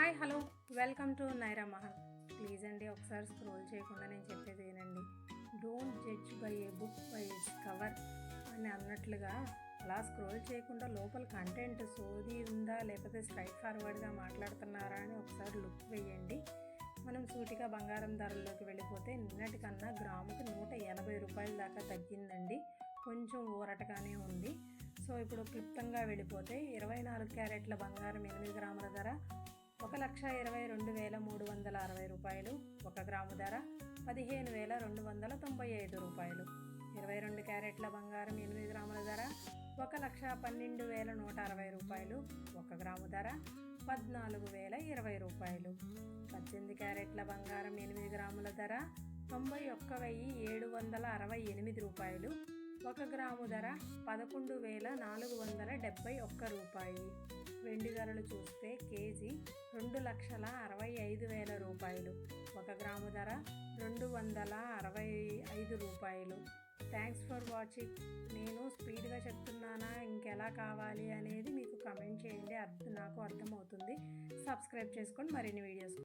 Hi hello welcome to Naira Mahal. Please అండి ఒకసారి scroll చేయకుండా నేను చెప్పేది వినండి. Don't judge by A book by its cover అని అన్నట్లుగా అలా స్క్రోల్ చేయకుండా లోపల కంటెంట్ సోది ఉందా లేకపోతే స్ట్రైట్ ఫార్వర్డ్గా మాట్లాడుతున్నారా అని ఒకసారి లుక్ వేయండి. మనం సూటిగా బంగారం ధరల్లోకి వెళ్ళిపోతే నిన్నటికన్నా గ్రాముకి 180 రూపాయల దాకా తగ్గిందండి. కొంచెం ఊరటగానే ఉంది. సో ఇప్పుడు క్లుప్తంగా వెళ్ళిపోతే 24 క్యారెట్ల బంగారం 8 గ్రాముల ధర 1,22,360 రూపాయలు. 1 గ్రాము ధర 15,295 రూపాయలు. 22 క్యారెట్ల బంగారం 8 గ్రాముల ధర 1,12,160 రూపాయలు. 1 గ్రాము ధర 14,020 రూపాయలు. 18 క్యారెట్ల బంగారం 8 గ్రాముల ధర 91,768 రూపాయలు. 1 గ్రాము ధర 11,471 రూపాయి. వెండి ధరలు చూస్తే కేజీ 2,65,000 రూపాయలు. 1 గ్రాము ధర 265 రూపాయలు. Thanks for watching. నేను స్పీడ్గా చెప్తున్నానా ఇంకెలా కావాలి అనేది మీకు కమెంట్ చేయండి, నాకు అర్థమవుతుంది. సబ్స్క్రైబ్ చేసుకొని మరిన్ని వీడియోస్